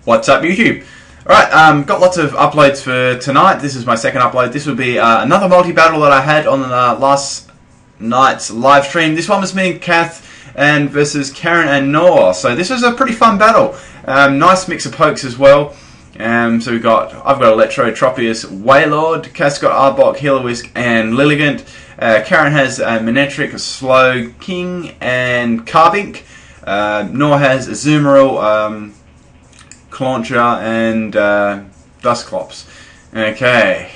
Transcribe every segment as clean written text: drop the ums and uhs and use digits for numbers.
What's up, YouTube? Alright, got lots of uploads for tonight. This is my second upload. This will be another multi-battle that I had on last night's live stream. This one was me and Kath and versus Karin and Noor. So this was a pretty fun battle. Nice mix of pokes as well. So I've got Electro, Tropius, Waylord, Kath's got Arbok, Heal-A-Whisk and Lilligant. Karin has Manectric, Slow, King and Carbink. Noor has Azumarill, Clauncher and Dusclops. Okay,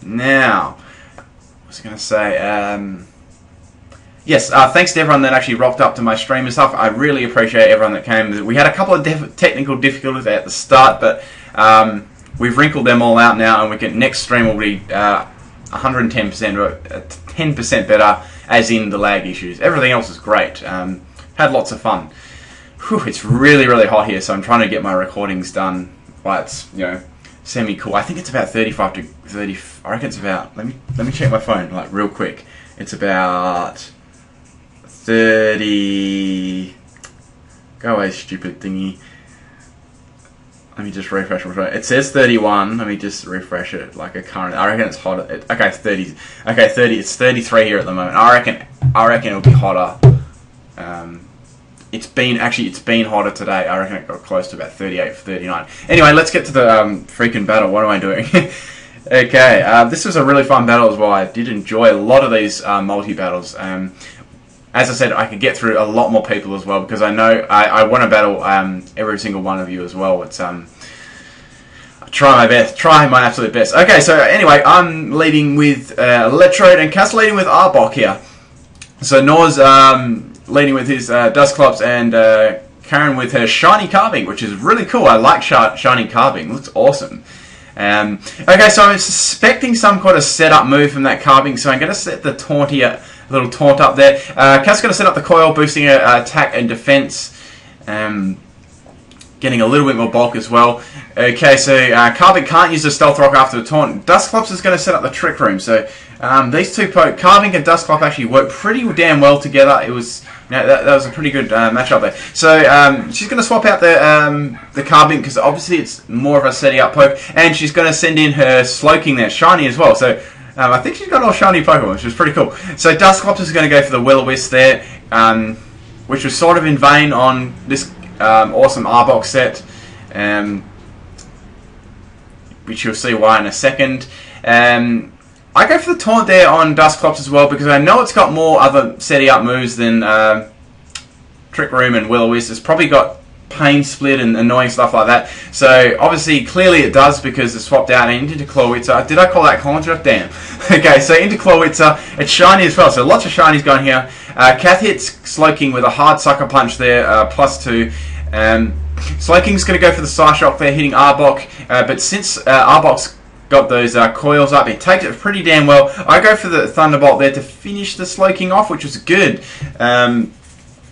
now I was going to say yes, thanks to everyone that actually rocked up to my stream and stuff. I really appreciate everyone that came. We had a couple of technical difficulties at the start, but we've wrinkled them all out now, and we can next stream will be 110% or 10% better, as in the lag issues. Everything else is great. Had lots of fun. Whew, it's really, really hot here, so I'm trying to get my recordings done while it's, you know, semi-cool. I think it's about 35 to 30. I reckon it's about. Let me check my phone, like real quick. It's about 30. Go away, stupid thingy. Let me just refresh my phone. It says 31. Let me just refresh it like a current. I reckon it's hotter. Okay, 30. Okay, 30. It's 33 here at the moment. I reckon it'll be hotter. It's been hotter today. I reckon it got close to about 38, 39. Anyway, let's get to the freaking battle. What am I doing? Okay, this was a really fun battle as well. I did enjoy a lot of these multi-battles. As I said, I could get through a lot more people as well, because I know I want to battle every single one of you as well. It's I try my best, try my absolute best. Okay, so anyway, I'm leading with Electrode and Cass leading with Arbok here. So Noor's leading with his Dusclops and Karin with her Shiny Carbink, which is really cool. I like Shiny Carbink. It looks awesome. Okay, so I'm suspecting some kind of setup move from that Carbink, so I'm going to set the little taunt up there. Kath's going to set up the coil, boosting her attack and defense, getting a little bit more bulk as well. Okay, so Carbink can't use the Stealth Rock after the taunt. Dusclops is going to set up the Trick Room, so these two Carbink and Dusclops actually work pretty damn well together. It was, you know, that was a pretty good matchup there. So she's going to swap out the Carbink, because obviously it's more of a setting up poke, and she's going to send in her Slowking there, Shiny as well. So I think she's got all shiny Pokemon, which is pretty cool. So Dusclops is going to go for the Will-O-Wisp there, which was sort of in vain on this awesome Arbok set, which you'll see why in a second. I go for the taunt there on Dusclops as well, because I know it's got more other setting up moves than Trick Room and Will-O-Wisp. It's probably got Pain Split and annoying stuff like that. So obviously, clearly it does, because it's swapped out into Clawitzer. Did I call that Clauncher? Damn. Okay, so into Clawitzer. It's shiny as well, so lots of shinies going here. Kath hits Slowking with a hard Sucker Punch there, +2. Slowking's going to go for the Psyshock there, hitting Arbok. But since Arbok's got those coils up, it takes it pretty damn well. I go for the Thunderbolt there to finish the Slowking off, which was good.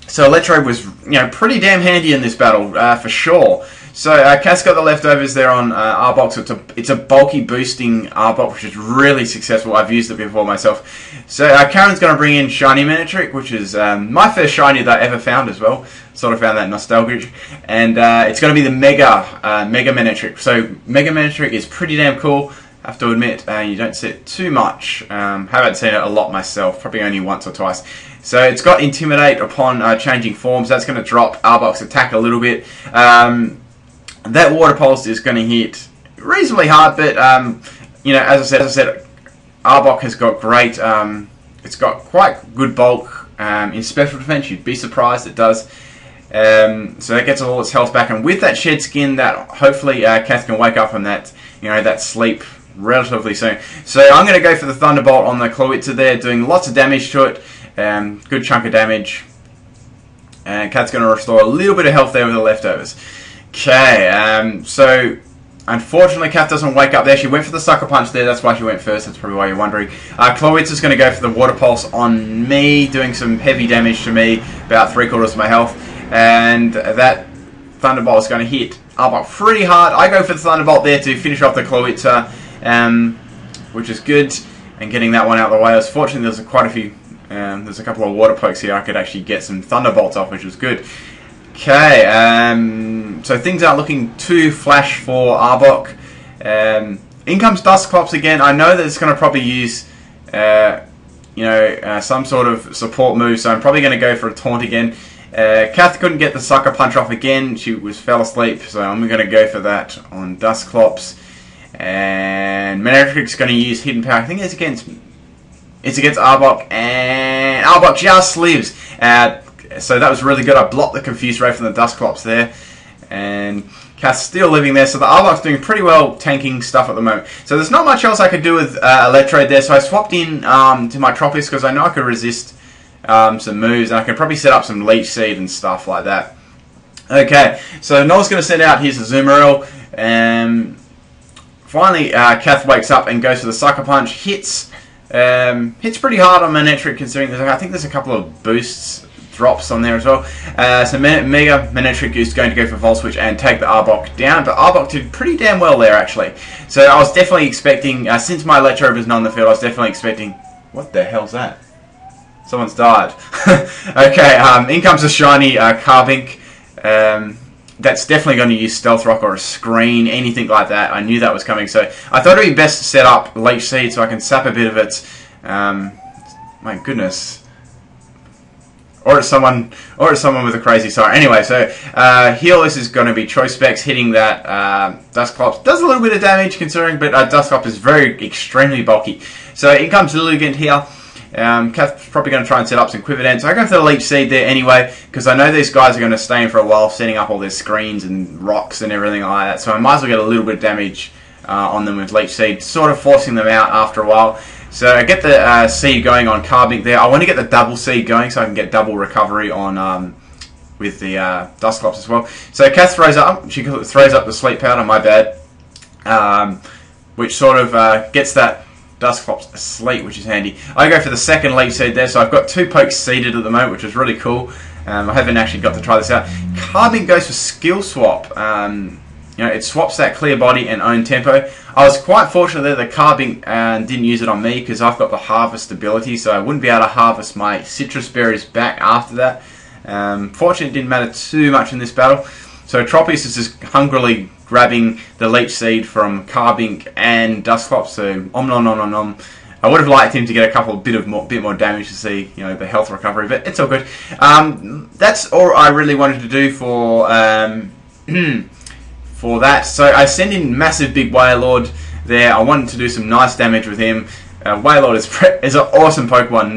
So Electrode was, you know, pretty damn handy in this battle, for sure. So Kath's got the leftovers there on Arbok, so it's a bulky boosting Arbok, which is really successful. I've used it before myself. So Karin's going to bring in Shiny Manectric, which is my first shiny that I ever found as well. Sort of found that nostalgic. And it's going to be the Mega Manectric. So Mega Manectric is pretty damn cool, I have to admit. You don't see it too much. Haven't seen it a lot myself, probably only once or twice. So it's got Intimidate upon changing forms. That's going to drop Arbok's attack a little bit. That Water Pulse is going to hit reasonably hard, but you know, as I said, Arbok has got great. It's got quite good bulk in special defense. You'd be surprised it does. So that gets all its health back, and with that Shed Skin, that hopefully Kath can wake up from that, you know, that sleep relatively soon. So I'm going to go for the Thunderbolt on the Clawitzer there, doing lots of damage to it. Good chunk of damage. And Kath's going to restore a little bit of health there with the leftovers. Okay, so unfortunately Kath doesn't wake up there. She went for the Sucker Punch there, that's why she went first, that's probably why you're wondering. Clawitzer's going to go for the Water Pulse on me, doing some heavy damage to me, about 3/4 of my health. And that Thunderbolt is going to hit Arbok pretty hard. I go for the Thunderbolt there to finish off the Clawitzer, which is good, and getting that one out of the way. Fortunately, there's quite a few, there's a couple of water pokes here I could actually get some Thunderbolts off, which was good. Okay, So things aren't looking too flash for Arbok. In comes Dusclops again. I know that it's going to probably use some sort of support move, so I'm probably going to go for a taunt again. Kath couldn't get the sucker punch off again. She fell asleep, so I'm going to go for that on Dusclops. And Manectric's going to use Hidden Power. I think it's against Arbok, and Arbok just lives. So that was really good. I blocked the Confused Ray from the Dusclops there, and Kath's still living there. So the Arbok's doing pretty well tanking stuff at the moment. So there's not much else I could do with Electrode there. So I swapped in to my Tropius because I know I could resist some moves, and I could probably set up some Leech Seed and stuff like that. Okay, so Noor's going to send out his Azumarill. Finally, Kath wakes up and goes for the Sucker Punch. Hits pretty hard on Manectric, considering I think there's a couple of boosts, drops on there as well. So Mega Manectric is going to go for Volt Switch and take the Arbok down, but Arbok did pretty damn well there actually. So I was definitely expecting, since my Electrode was not on the field, I was definitely expecting... What the hell's that? Someone's died. Okay, in comes a shiny Carbink. That's definitely going to use Stealth Rock or a Screen, anything like that. I knew that was coming, so I thought it would be best to set up Leech Seed so I can sap a bit of it. My goodness. Or it's someone with a crazy sorry. Anyway, so Healers is going to be Choice Specs hitting that Dusclops. Does a little bit of damage considering, but Dusclops is extremely bulky. So in comes Lilligant here. Kath's probably going to try and set up some Quiver Dance. So I go for the Leech Seed there anyway, because I know these guys are going to stay in for a while, setting up all their screens and rocks and everything like that. So I might as well get a little bit of damage on them with Leech Seed, sort of forcing them out after a while. So I get the seed going on Carbink there. I want to get the double seed going so I can get double recovery on with the Dusclops as well. So Kath throws up. She throws up the Sleep Powder. My bad. Which sort of gets that Dusclops asleep, which is handy. I go for the second Leech Seed there. So I've got 2 pokes seeded at the moment, which is really cool. I haven't actually got to try this out. Carbink goes for Skill Swap. It swaps that Clear Body and Own Tempo. I was quite fortunate that the Carbink didn't use it on me because I've got the Harvest ability, so I wouldn't be able to harvest my Citrus Berries back after that. Fortunately, it didn't matter too much in this battle. So Tropius is just hungrily grabbing the Leech Seed from Carbink and Dusclops, so om nom nom nom nom. I would have liked him to get a bit more damage to see, the health recovery, but it's all good. That's all I really wanted to do for for that. So I send in massive big Wailord there. I wanted to do some nice damage with him. Wailord is an awesome Pokemon,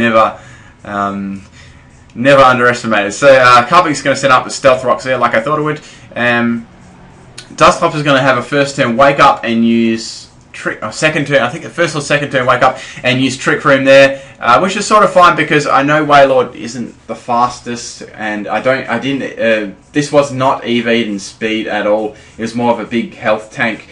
never underestimated. So Carbink's going to set up the Stealth Rocks there like I thought it would. Dusclops is going to have a first turn Wake Up and use second turn, I think the first or second turn Wake Up and use Trick Room there, which is sort of fine because I know Wailord isn't the fastest, and this was not EV'd in speed at all. It was more of a big health tank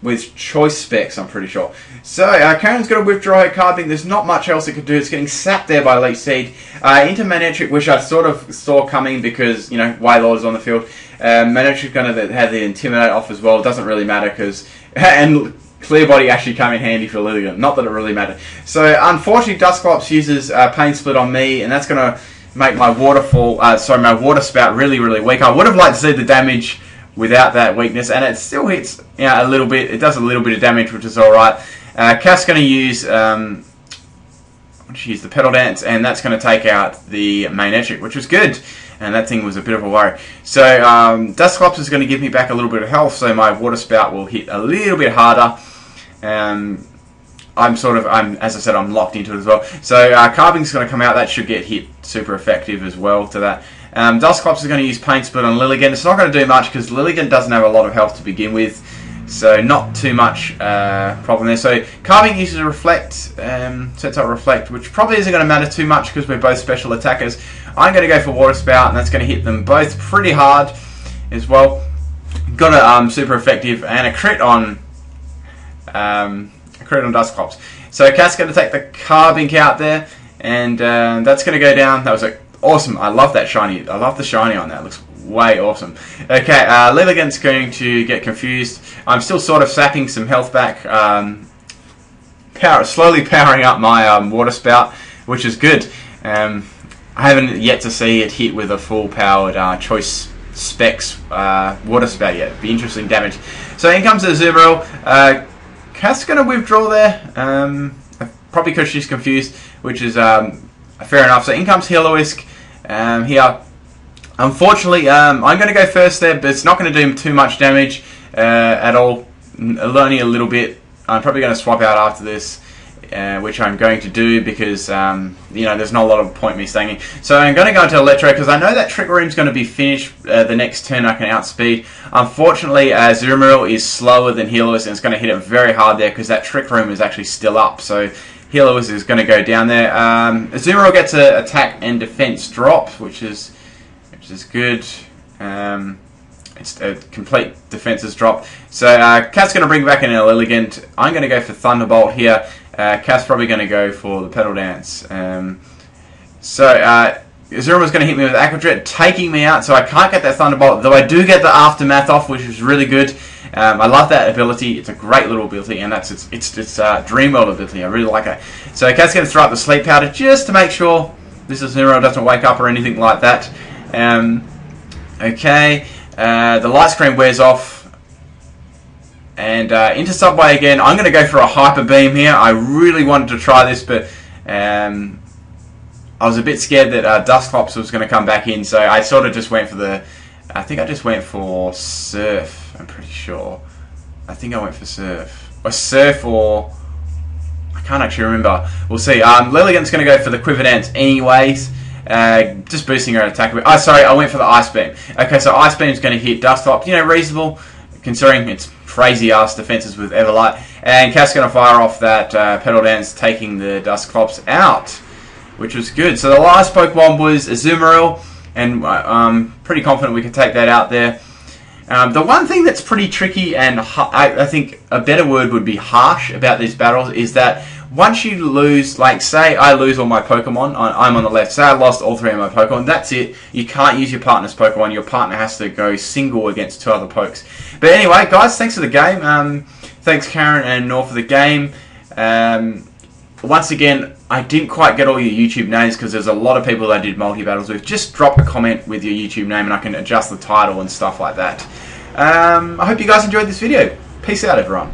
with choice specs, I'm pretty sure. So Karen's got to withdraw her Carbink. There's not much else it could do. It's getting sapped there by Leech Seed. Into Manectric, which I sort of saw coming because Wailord is on the field. Manectric's going to have the Intimidate off as well. It doesn't really matter because and Clear Body actually come in handy for Lilligant. Not that it really mattered. So unfortunately, Dusclops uses Pain Split on me, and that's going to make my my Water Spout really weak. I would have liked to see the damage without that weakness, and it still hits a little bit. It does a little bit of damage, which is all right. Kath's going to use the Petal Dance, and that's going to take out the Manectric, which was good. And that thing was a bit of a worry. So Dusclops is going to give me back a little bit of health, so my Water Spout will hit a little bit harder. As I said, I'm locked into it as well. So Carbink's going to come out. That should get hit super effective as well to that. Dusclops is going to use Pain Split on Lilligant. It's not going to do much because Lilligant doesn't have a lot of health to begin with. So not too much problem there. So Carbink uses a Reflect, sets up Reflect, which probably isn't going to matter too much because we're both special attackers. I'm going to go for Water Spout, and that's going to hit them both pretty hard as well. Got a super effective and a crit on Dusclops. So Kath's going to take the Carbink out there, and that's going to go down. That was awesome. I love that shiny. I love the shiny on that. It looks way awesome. Okay, Lilligant's going to get confused. I'm still sort of sapping some health back, slowly powering up my Water Spout, which is good. I haven't yet to see it hit with a full powered choice specs, water spout yet. Be interesting damage. So in comes the Azumarill. Kath's going to withdraw there. Probably because she's confused, which is fair enough. So in comes Heloisk here. Unfortunately, I'm going to go first there, but it's not going to do too much damage at all. Only a little bit. I'm probably going to swap out after this, which I'm going to do because you know, there's not a lot of point me staying in. So I'm going to go into Electro because I know that Trick Room's going to be finished the next turn. I can outspeed. Unfortunately, Azumarill is slower than Helois, and it's going to hit it very hard there because that Trick Room is actually still up. So Helois is going to go down there. Azumarill gets an attack and defense drop, which is good. It's a complete defenses drop. So Kath's going to bring back an Elegant. I'm going to go for Thunderbolt here. Kath's probably going to go for the Petal Dance. Azumarill is going to hit me with Aqua Jet, taking me out, so I can't get that Thunderbolt, though I do get the Aftermath off, which is really good. I love that ability. It's a great little ability, and that's its Dreamworld ability. I really like it. So Kath's going to throw up the Sleep Powder just to make sure this Azumarill doesn't wake up or anything like that. Okay. The Light Screen wears off, and into Subway again. I'm going to go for a Hyper Beam here. I really wanted to try this, but I was a bit scared that Dusclops was going to come back in, so I sort of just went for the... I think I just went for Surf, I'm pretty sure. I think I went for Surf. Or Surf, or... I can't actually remember. We'll see. Lilligant's going to go for the Quiver Dance anyways. Just boosting her attack a bit. Oh, sorry, I went for the Ice Beam. Okay, so Ice Beam's going to hit Dusclops. You know, reasonable, considering it's crazy-ass defenses with Everlight. And Kath's going to fire off that Petal Dance, taking the Dusclops out, which was good. So the last Pokemon was Azumarill, and I'm pretty confident we can take that out there. The one thing that's pretty tricky, and I think a better word would be harsh about these battles, is that once you lose, like say I lose all my Pokemon, I'm on the left, say I lost all 3 of my Pokemon, that's it. You can't use your partner's Pokemon, your partner has to go single against 2 other Pokes. But anyway, guys, thanks for the game. Thanks Karin and Noor for the game. Once again, I didn't quite get all your YouTube names because there's a lot of people that I did multi-battles with. Just drop a comment with your YouTube name and I can adjust the title and stuff like that. I hope you guys enjoyed this video. Peace out, everyone.